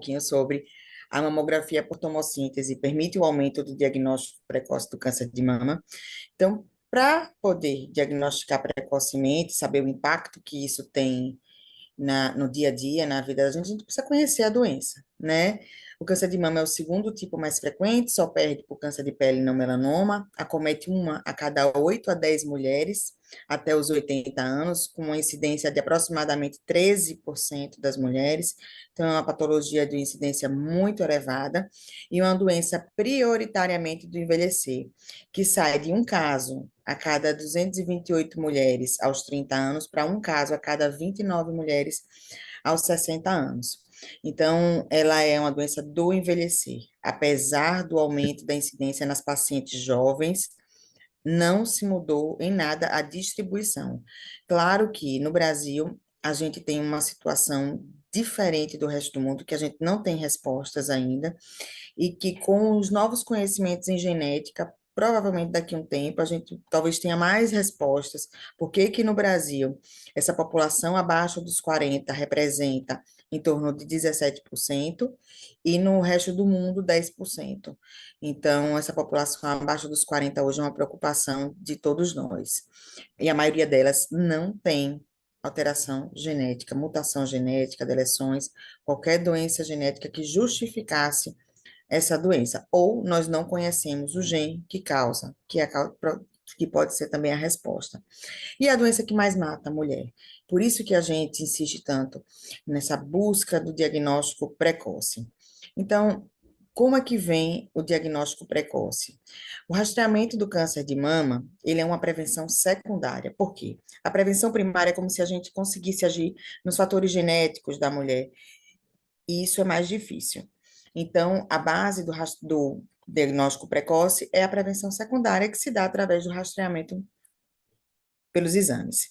pouquinho sobre a mamografia por tomossíntese, permite o aumento do diagnóstico precoce do câncer de mama. Então, para poder diagnosticar precocemente, saber o impacto que isso tem no dia a dia, na vida da gente, a gente precisa conhecer a doença, né? O câncer de mama é o segundo tipo mais frequente, só perde por câncer de pele não melanoma, acomete uma a cada 8 a 10 mulheres até os 80 anos, com uma incidência de aproximadamente 13% das mulheres. Então, é uma patologia de incidência muito elevada e uma doença prioritariamente do envelhecer, que sai de um caso a cada 228 mulheres aos 30 anos para um caso a cada 29 mulheres aos 60 anos. Então, ela é uma doença do envelhecer. Apesar do aumento da incidência nas pacientes jovens, não se mudou em nada a distribuição. Claro que no Brasil a gente tem uma situação diferente do resto do mundo, que a gente não tem respostas ainda, e que com os novos conhecimentos em genética, provavelmente daqui a um tempo a gente talvez tenha mais respostas. Por que que no Brasil essa população abaixo dos 40 representa em torno de 17% e no resto do mundo 10%. Então, essa população abaixo dos 40 hoje é uma preocupação de todos nós. E a maioria delas não tem alteração genética, mutação genética, deleções, qualquer doença genética que justificasse essa doença, ou nós não conhecemos o gene que causa, que pode ser também a resposta. E a doença que mais mata a mulher. Por isso que a gente insiste tanto nessa busca do diagnóstico precoce. Então, como é que vem o diagnóstico precoce? O rastreamento do câncer de mama, ele é uma prevenção secundária. Por quê? A prevenção primária é como se a gente conseguisse agir nos fatores genéticos da mulher, e isso é mais difícil. Então, a base do diagnóstico precoce é a prevenção secundária, que se dá através do rastreamento pelos exames.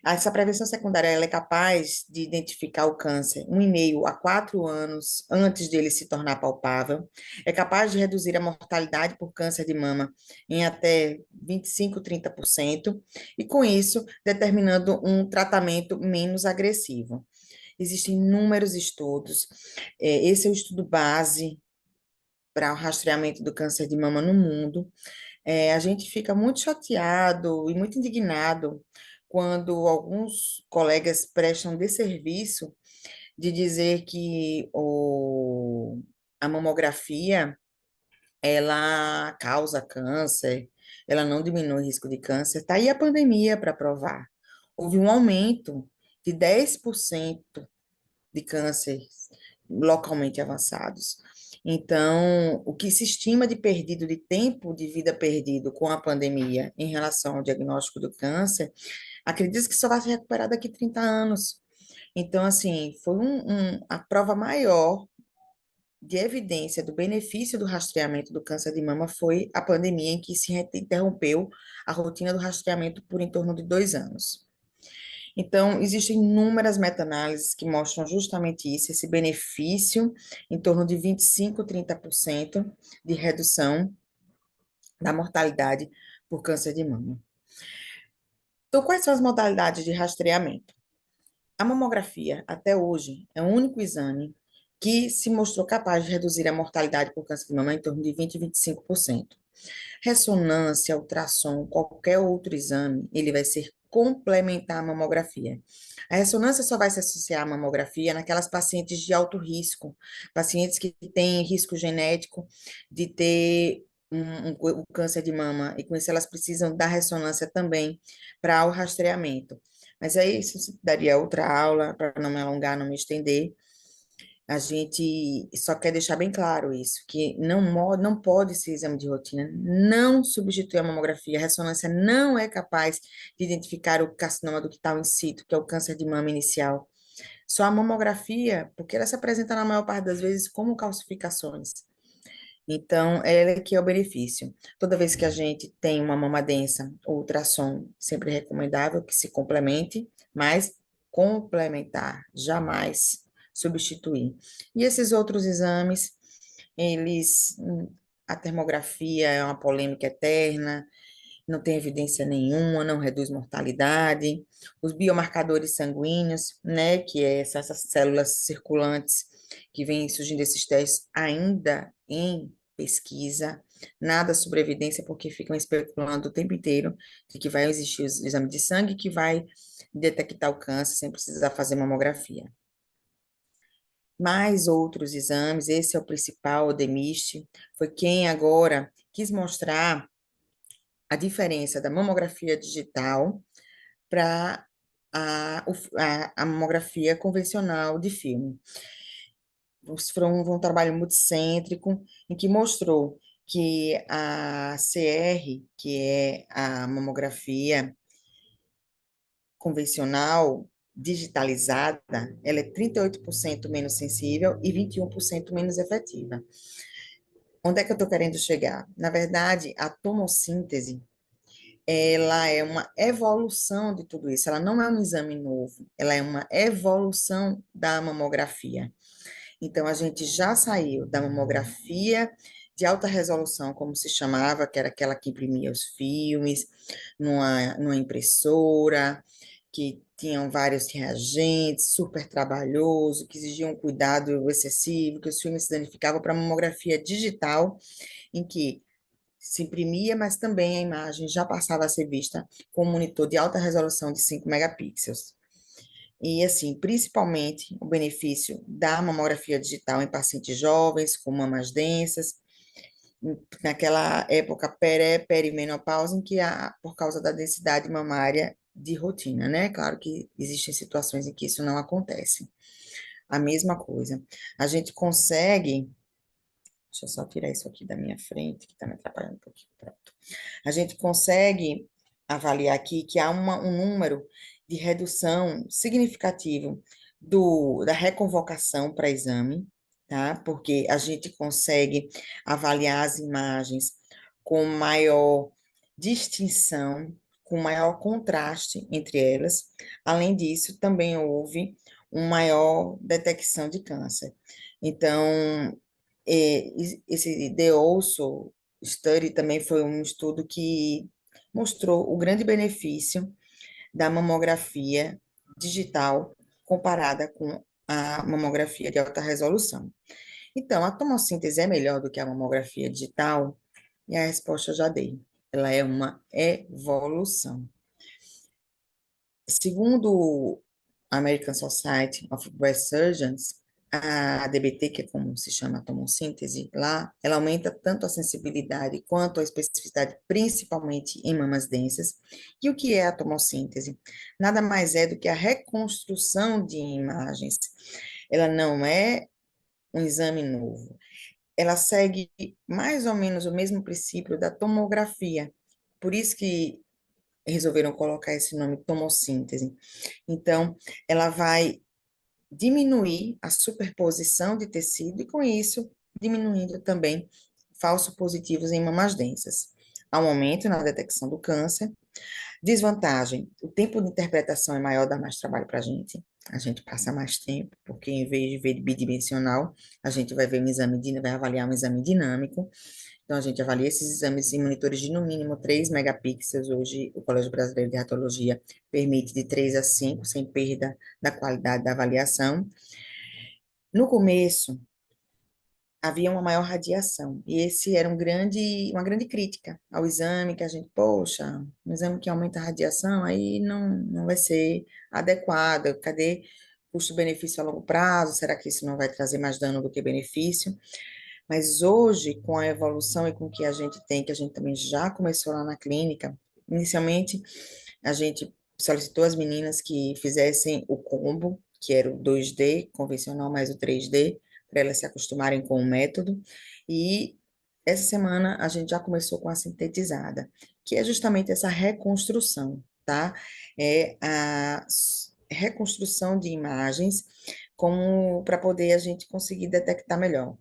Essa prevenção secundária ela é capaz de identificar o câncer 1,5 a 4 anos antes dele se tornar palpável, é capaz de reduzir a mortalidade por câncer de mama em até 25, 30%, e com isso, determinando um tratamento menos agressivo. Existem inúmeros estudos, esse é o estudo base para o rastreamento do câncer de mama no mundo. A gente fica muito chateado e muito indignado quando alguns colegas prestam desserviço de dizer que a mamografia ela causa câncer, ela não diminui o risco de câncer. Está aí a pandemia para provar. Houve um aumento de 10% de cânceres localmente avançados. Então, o que se estima de perdido, de tempo de vida perdido com a pandemia em relação ao diagnóstico do câncer, acredito que só vai se recuperar daqui a 30 anos. Então, assim, foi a prova maior de evidência do benefício do rastreamento do câncer de mama foi a pandemia em que se interrompeu a rotina do rastreamento por em torno de 2 anos. Então, existem inúmeras meta-análises que mostram justamente isso, esse benefício, em torno de 25, 30% de redução da mortalidade por câncer de mama. Então, quais são as modalidades de rastreamento? A mamografia, até hoje, é o único exame que se mostrou capaz de reduzir a mortalidade por câncer de mama em torno de 20 e 25%. Ressonância, ultrassom, qualquer outro exame, ele vai ser complementar à mamografia. A ressonância só vai se associar à mamografia naquelas pacientes de alto risco, pacientes que têm risco genético de ter o câncer de mama, e com isso elas precisam da ressonância também para o rastreamento. Mas aí isso daria outra aula, para não me alongar, não me estender. A gente só quer deixar bem claro isso, que não pode ser exame de rotina, não substitui a mamografia, a ressonância não é capaz de identificar o carcinoma ductal in situ, que é o câncer de mama inicial. Só a mamografia, porque ela se apresenta na maior parte das vezes como calcificações. Então, ela é que é o benefício. Toda vez que a gente tem uma mama densa, o ultrassom sempre é recomendável que se complemente, mas complementar, jamais substituir. E esses outros exames, eles, a termografia é uma polêmica eterna, não tem evidência nenhuma, não reduz mortalidade. Os biomarcadores sanguíneos, né, que é essas células circulantes, que vem surgindo esses testes ainda em pesquisa, nada sobre evidência, porque ficam especulando o tempo inteiro de que vai existir o exame de sangue que vai detectar o câncer sem precisar fazer mamografia. Mais outros exames, esse é o principal, o DEMIST, foi quem agora quis mostrar a diferença da mamografia digital para a mamografia convencional de filme. Foi um trabalho multicêntrico em que mostrou que a CR, que é a mamografia convencional digitalizada, ela é 38% menos sensível e 21% menos efetiva. Onde é que eu estou querendo chegar? Na verdade, a tomossíntese, ela é uma evolução de tudo isso. Ela não é um exame novo, ela é uma evolução da mamografia. Então, a gente já saiu da mamografia de alta resolução, como se chamava, que era aquela que imprimia os filmes numa impressora, que tinham vários reagentes, super trabalhoso, que exigiam um cuidado excessivo, que os filmes se danificavam para a mamografia digital, em que se imprimia, mas também a imagem já passava a ser vista com um monitor de alta resolução de 5 megapixels. E, assim, principalmente o benefício da mamografia digital em pacientes jovens, com mamas densas, naquela época perimenopausa, em que por causa da densidade mamária de rotina, né? Claro que existem situações em que isso não acontece. A mesma coisa. A gente consegue. Deixa eu só tirar isso aqui da minha frente, que está me atrapalhando um pouquinho. Pronto. A gente consegue avaliar aqui que há um número de redução significativo da reconvocação para exame, tá? Porque a gente consegue avaliar as imagens com maior distinção, com maior contraste entre elas. Além disso, também houve uma maior detecção de câncer. Então, esse The Also Study também foi um estudo que mostrou o grande benefício da mamografia digital comparada com a mamografia de alta resolução. Então, a tomossíntese é melhor do que a mamografia digital? E a resposta eu já dei. Ela é uma evolução. Segundo a American Society of Breast Surgeons, a DBT, que é como se chama a tomossíntese lá, ela aumenta tanto a sensibilidade quanto a especificidade, principalmente em mamas densas. E o que é a tomossíntese? Nada mais é do que a reconstrução de imagens. Ela não é um exame novo. Ela segue mais ou menos o mesmo princípio da tomografia. Por isso que resolveram colocar esse nome tomossíntese. Então, ela vai diminuir a superposição de tecido e, com isso, diminuindo também falsos positivos em mamas densas. Há um aumento na detecção do câncer. Desvantagem: o tempo de interpretação é maior, dá mais trabalho para a gente. A gente passa mais tempo, porque em vez de ver bidimensional, a gente vai ver vai avaliar um exame dinâmico. Então, a gente avalia esses exames em monitores de no mínimo 3 megapixels. Hoje, o Colégio Brasileiro de Radiologia permite de 3 a 5, sem perda da qualidade da avaliação. No começo, havia uma maior radiação, e esse era uma grande crítica ao exame, que a gente, poxa, um exame que aumenta a radiação, aí não vai ser adequado. Cadê custo-benefício a longo prazo? Será que isso não vai trazer mais dano do que benefício? Mas hoje, com a evolução e com o que a gente tem, que a gente também já começou lá na clínica, inicialmente a gente solicitou às meninas que fizessem o combo, que era o 2D convencional mais o 3D, para elas se acostumarem com o método, e essa semana a gente já começou com a sintetizada, que é justamente essa reconstrução, tá? É a reconstrução de imagens como para poder a gente conseguir detectar melhor.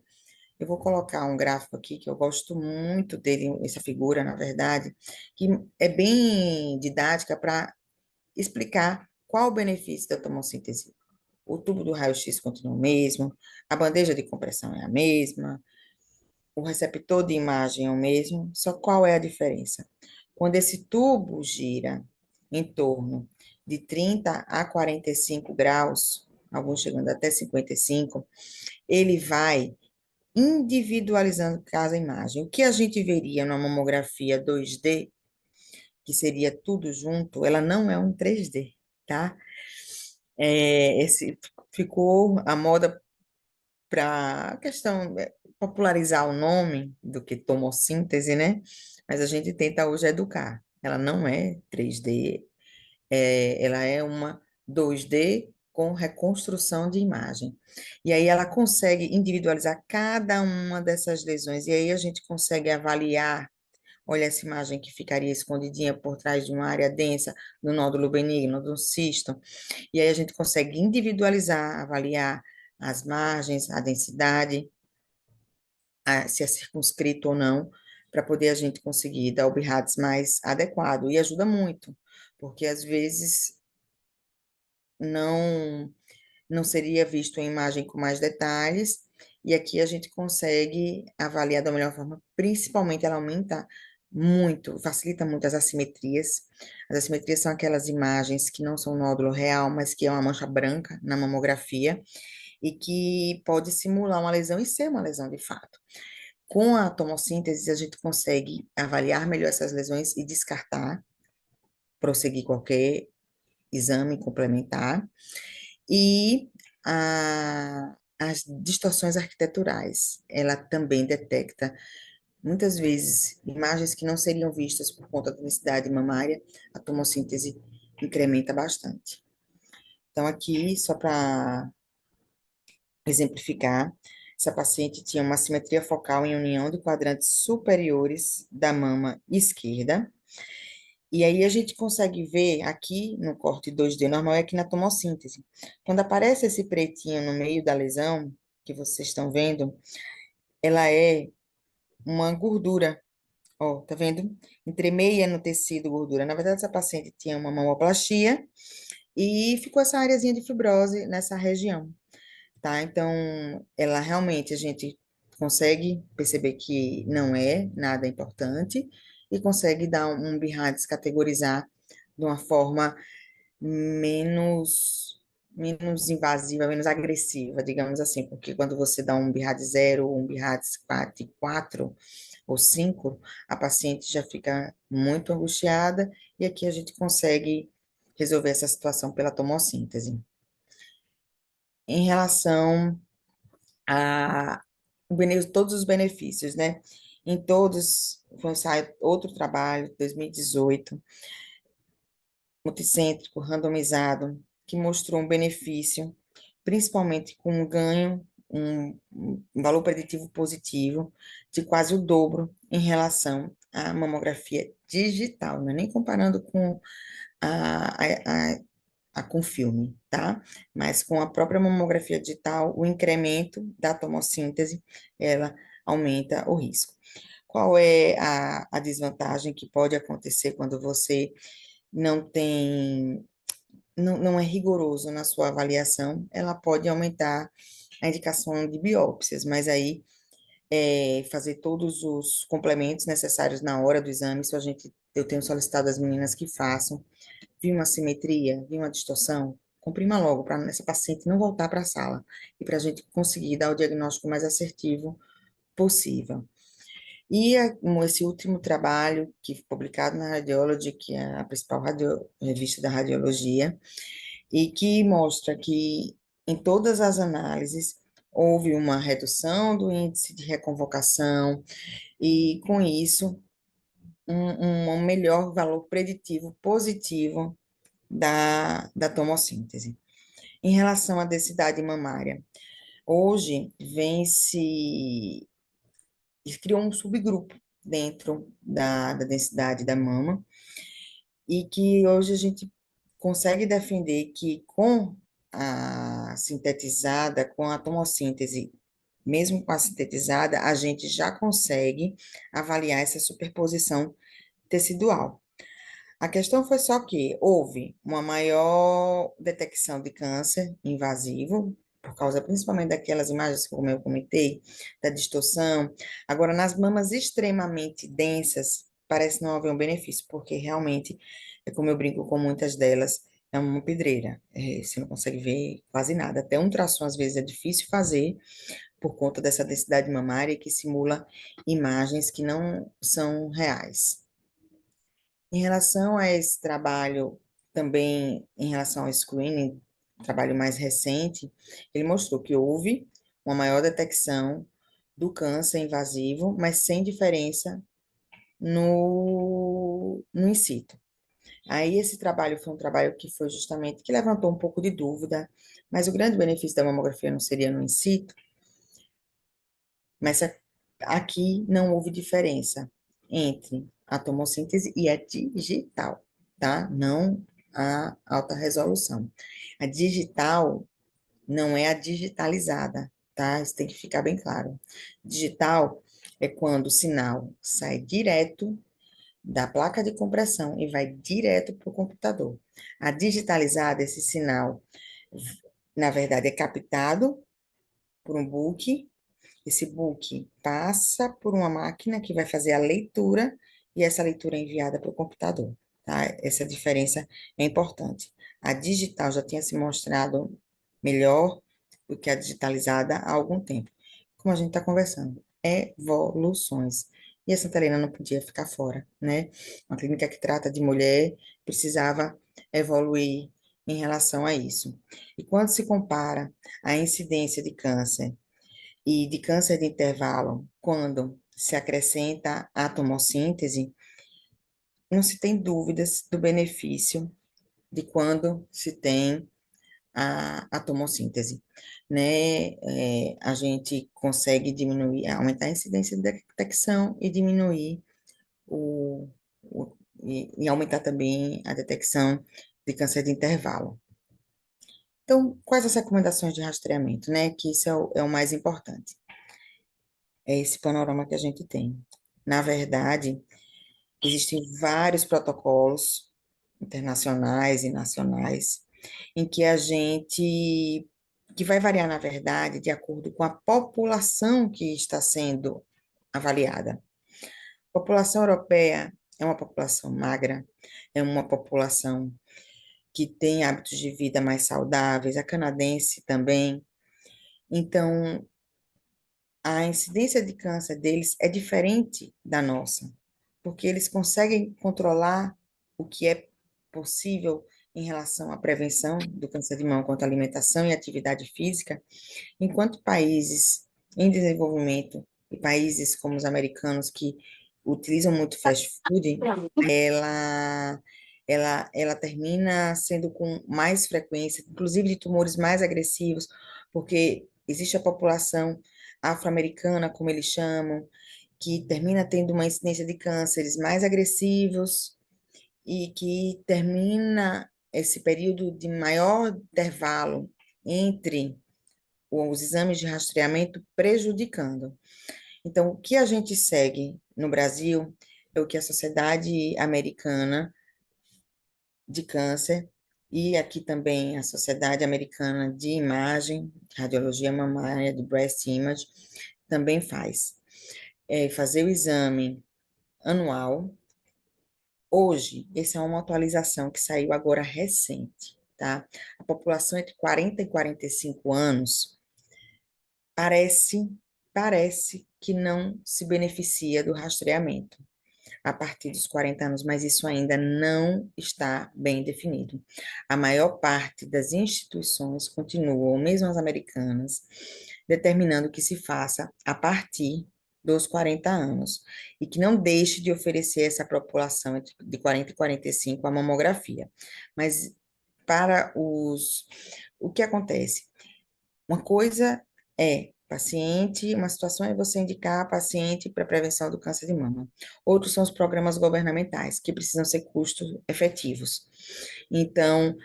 Eu vou colocar um gráfico aqui que eu gosto muito dele, essa figura, na verdade, que é bem didática para explicar qual o benefício da tomossíntese. O tubo do raio-x continua o mesmo, a bandeja de compressão é a mesma, o receptor de imagem é o mesmo, só qual é a diferença? Quando esse tubo gira em torno de 30 a 45 graus, alguns chegando até 55, ele vai individualizando cada imagem. O que a gente veria numa mamografia 2D, que seria tudo junto, ela não é um 3D, tá? Ficou a moda para a questão popularizar o nome do que tomossíntese, né? Mas a gente tenta hoje educar. Ela não é 3D, ela é uma 2D com reconstrução de imagem. E aí ela consegue individualizar cada uma dessas lesões, e aí a gente consegue avaliar. Olha essa imagem que ficaria escondidinha por trás de uma área densa, do nódulo benigno, do cisto. E aí a gente consegue individualizar, avaliar as margens, a densidade, se é circunscrito ou não, para poder a gente conseguir dar o BIRADS mais adequado. E ajuda muito, porque às vezes não não seria visto em imagem com mais detalhes, e aqui a gente consegue avaliar da melhor forma, principalmente ela aumenta muito, facilita muito as assimetrias. As assimetrias são aquelas imagens que não são nódulo real, mas que é uma mancha branca na mamografia, e que pode simular uma lesão e ser uma lesão de fato. Com a tomossíntese, a gente consegue avaliar melhor essas lesões e descartar, prosseguir qualquer exame complementar. E as distorções arquiteturais, ela também detecta, muitas vezes, imagens que não seriam vistas por conta da densidade mamária, a tomossíntese incrementa bastante. Então, aqui, só para exemplificar, essa paciente tinha uma simetria focal em união de quadrantes superiores da mama esquerda, e aí a gente consegue ver aqui no corte 2D normal é aqui na tomossíntese. Quando aparece esse pretinho no meio da lesão, que vocês estão vendo, ela é uma gordura. Ó, tá vendo? Entremeia no tecido gordura. Na verdade, essa paciente tinha uma mamoplastia e ficou essa areazinha de fibrose nessa região, tá? Então, ela realmente a gente consegue perceber que não é nada importante e consegue dar um BIRADS, categorizar de uma forma menos invasiva, menos agressiva, digamos assim, porque quando você dá um BIRADS 0 ou um BIRADS 4 ou 5, a paciente já fica muito angustiada e aqui a gente consegue resolver essa situação pela tomossíntese. Em relação a todos os benefícios, né? Em todos, foi um ensaio, outro trabalho, 2018, multicêntrico, randomizado, que mostrou um benefício, principalmente com um ganho, um valor preditivo positivo de quase o dobro em relação à mamografia digital, não é nem comparando com com filme, tá? Mas com a própria mamografia digital, o incremento da tomossíntese, ela aumenta o risco. Qual é a desvantagem que pode acontecer quando você não tem, não é rigoroso na sua avaliação? Ela pode aumentar a indicação de biópsias, mas aí fazer todos os complementos necessários na hora do exame, eu tenho solicitado às meninas que façam. Vi uma simetria, vi uma distorção, comprima logo para essa paciente não voltar para a sala e para a gente conseguir dar o diagnóstico mais assertivo possível. E esse último trabalho, que foi publicado na Radiology, que é a principal revista da radiologia, e que mostra que em todas as análises houve uma redução do índice de reconvocação e, com isso, um melhor valor preditivo positivo da tomossíntese. Em relação à densidade mamária, hoje criou um subgrupo dentro da densidade da mama, e que hoje a gente consegue defender que com a sintetizada, com a tomossíntese, mesmo com a sintetizada, a gente já consegue avaliar essa superposição tecidual. A questão foi só que houve uma maior detecção de câncer invasivo, por causa principalmente daquelas imagens, como eu comentei, da distorção. Agora, nas mamas extremamente densas, parece não haver um benefício, porque realmente, é como eu brinco com muitas delas, é uma pedreira. Você não consegue ver quase nada. Até um ultrassom, às vezes, é difícil fazer por conta dessa densidade mamária que simula imagens que não são reais. Em relação a esse trabalho, também em relação ao screening, trabalho mais recente, ele mostrou que houve uma maior detecção do câncer invasivo, mas sem diferença no in situ. Aí esse trabalho foi um trabalho que foi justamente, que levantou um pouco de dúvida, mas o grande benefício da mamografia não seria no in situ, mas aqui não houve diferença entre a tomossíntese e a digital, tá? Não a alta resolução. A digital não é a digitalizada, tá? Isso tem que ficar bem claro. Digital é quando o sinal sai direto da placa de compressão e vai direto para o computador. A digitalizada, esse sinal, na verdade, é captado por um book. Esse book passa por uma máquina que vai fazer a leitura e essa leitura é enviada para o computador, tá? Essa diferença é importante. A digital já tinha se mostrado melhor do que a digitalizada há algum tempo. Como a gente está conversando, evoluções. E a Santa Helena não podia ficar fora, né? Uma clínica que trata de mulher precisava evoluir em relação a isso. E quando se compara a incidência de câncer e de câncer de intervalo, quando se acrescenta a tomossíntese, não se tem dúvidas do benefício de quando se tem a tomossíntese, né? A gente consegue diminuir, aumentar a incidência de detecção e diminuir o, e aumentar também a detecção de câncer de intervalo. Então, quais as recomendações de rastreamento, né? Que isso é o mais importante. É esse panorama que a gente tem. Na verdade, existem vários protocolos internacionais e nacionais em que que vai variar, na verdade, de acordo com a população que está sendo avaliada. A população europeia é uma população magra, é uma população que tem hábitos de vida mais saudáveis, a canadense também. Então, a incidência de câncer deles é diferente da nossa, porque eles conseguem controlar o que é possível em relação à prevenção do câncer de mama quanto à alimentação e atividade física, enquanto países em desenvolvimento e países como os americanos que utilizam muito fast food, ela ela termina sendo com mais frequência, inclusive de tumores mais agressivos, porque existe a população afro-americana, como eles chamam, que termina tendo uma incidência de cânceres mais agressivos e que termina esse período de maior intervalo entre os exames de rastreamento prejudicando. Então, o que a gente segue no Brasil é o que a Sociedade Americana de Câncer e aqui também a Sociedade Americana de Imagem, Radiologia Mamária, de Breast Image, também faz. É fazer o exame anual. Hoje, essa é uma atualização que saiu agora recente, tá? A população entre 40 e 45 anos parece, parece que não se beneficia do rastreamento a partir dos 40 anos, mas isso ainda não está bem definido. A maior parte das instituições continuam, mesmo as americanas, determinando que se faça a partir dos 40 anos e que não deixe de oferecer essa população de 40 e 45 a mamografia. Mas para o que acontece? Uma coisa é paciente, uma situação é você indicar paciente para prevenção do câncer de mama. Outros são os programas governamentais, que precisam ser custos efetivos. Então,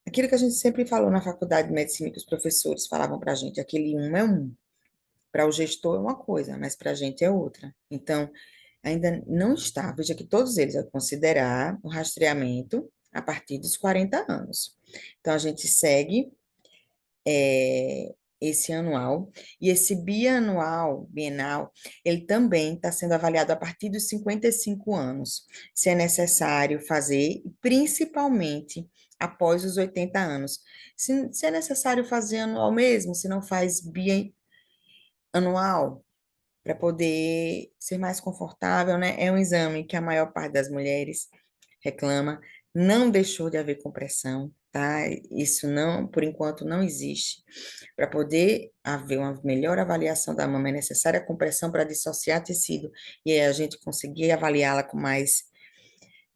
aquilo que a gente sempre falou na faculdade de medicina, que os professores falavam para a gente, aquele um é um. Para o gestor é uma coisa, mas para a gente é outra. Então, ainda não está. Veja que todos eles vão considerar o rastreamento a partir dos 40 anos. Então, a gente segue esse anual, e esse bienal, ele também está sendo avaliado a partir dos 55 anos, se é necessário fazer, principalmente após os 80 anos. Se é necessário fazer anual mesmo, se não faz bianual, para poder ser mais confortável, né? É um exame que a maior parte das mulheres reclama, não deixou de haver compressão, tá? Isso não, por enquanto, não existe. Para poder haver uma melhor avaliação da mama, é necessária a compressão para dissociar tecido e aí a gente conseguir avaliá-la com mais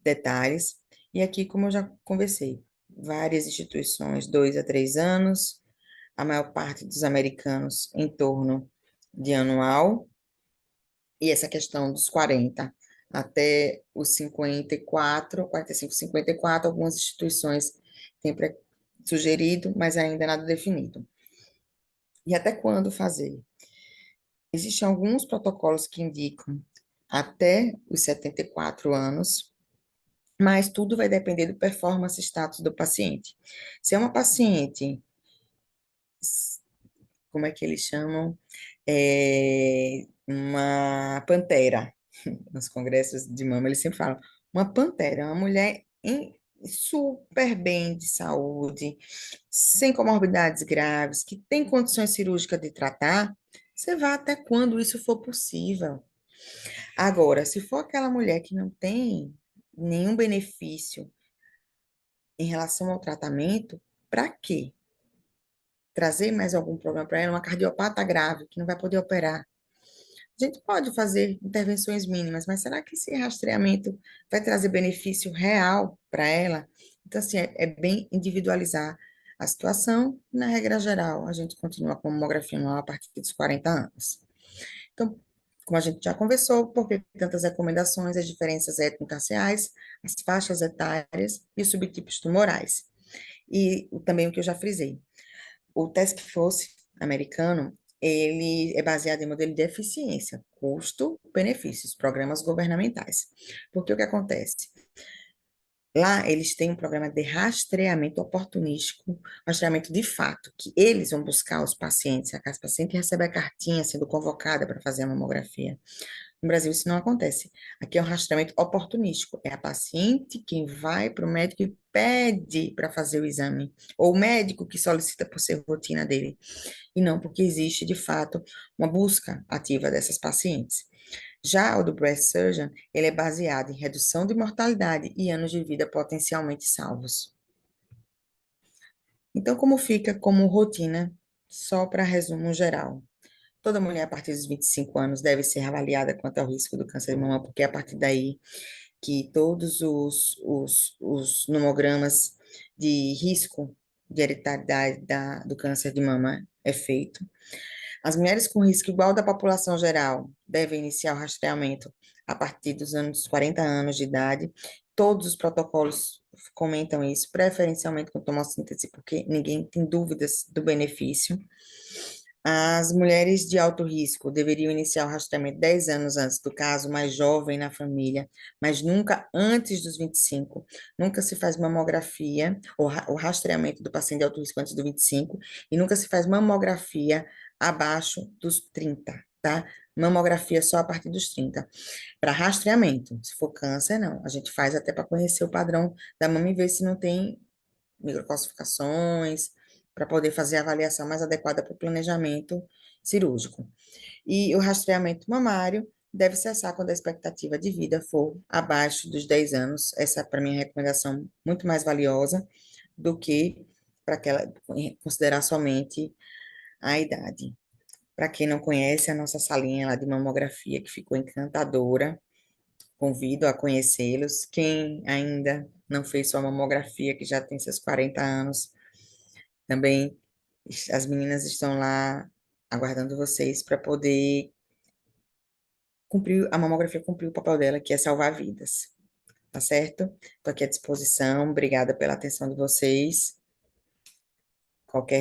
detalhes. E aqui, como eu já conversei, várias instituições, 2 a 3 anos, a maior parte dos americanos em torno de anual, e essa questão dos 40 até os 54, 45, 54, algumas instituições têm sugerido, mas ainda nada definido. E até quando fazer? Existem alguns protocolos que indicam até os 74 anos, mas tudo vai depender do performance status do paciente. Se é uma paciente, como é que eles chamam? Uma pantera. Nos congressos de mama, eles sempre falam, uma pantera, uma mulher super bem de saúde, sem comorbidades graves, que tem condições cirúrgicas de tratar, você vai até quando isso for possível. Agora, se for aquela mulher que não tem nenhum benefício em relação ao tratamento, para quê? Trazer mais algum problema para ela, uma cardiopata grave, que não vai poder operar. A gente pode fazer intervenções mínimas, mas será que esse rastreamento vai trazer benefício real para ela? Então, assim, é bem individualizar a situação. Na regra geral, a gente continua com mamografia anual a partir dos 40 anos. Então, como a gente já conversou, por que tantas recomendações, as diferenças étnico-raciais, as faixas etárias e os subtipos tumorais. E também o que eu já frisei, o Task Force americano, ele é baseado em modelo de eficiência, custo, benefícios, programas governamentais. Porque o que acontece? Lá eles têm um programa de rastreamento oportunístico, rastreamento de fato, que eles vão buscar os pacientes, a casa paciente recebe a cartinha sendo convocada para fazer a mamografia. No Brasil, isso não acontece. Aqui é um rastreamento oportunístico. É a paciente quem vai para o médico e pede para fazer o exame, ou o médico que solicita por ser rotina dele, e não porque existe, de fato, uma busca ativa dessas pacientes. Já o do Breast Surgeon, ele é baseado em redução de mortalidade e anos de vida potencialmente salvos. Então, como fica como rotina, só para resumo geral? Toda mulher a partir dos 25 anos deve ser avaliada quanto ao risco do câncer de mama, porque é a partir daí que todos os nomogramas de risco de hereditariedade do câncer de mama é feito. As mulheres com risco igual da população geral devem iniciar o rastreamento a partir dos 40 anos de idade. Todos os protocolos comentam isso, preferencialmente com tomossíntese, porque ninguém tem dúvidas do benefício. As mulheres de alto risco deveriam iniciar o rastreamento 10 anos antes do caso mais jovem na família, mas nunca antes dos 25. Nunca se faz mamografia, o rastreamento do paciente de alto risco antes dos 25, e nunca se faz mamografia abaixo dos 30, tá? Mamografia só a partir dos 30. Para rastreamento, se for câncer, não. A gente faz até para conhecer o padrão da mama e ver se não tem microcalcificações, para poder fazer a avaliação mais adequada para o planejamento cirúrgico. E o rastreamento mamário deve cessar quando a expectativa de vida for abaixo dos 10 anos. Essa, para mim, é a recomendação muito mais valiosa do que para considerar somente a idade. Para quem não conhece, a nossa salinha lá de mamografia, que ficou encantadora, convido a conhecê-los. Quem ainda não fez sua mamografia, que já tem seus 40 anos, também as meninas estão lá aguardando vocês para poder cumprir, a mamografia cumprir o papel dela, que é salvar vidas. Tá certo? Estou aqui à disposição. Obrigada pela atenção de vocês. Qualquer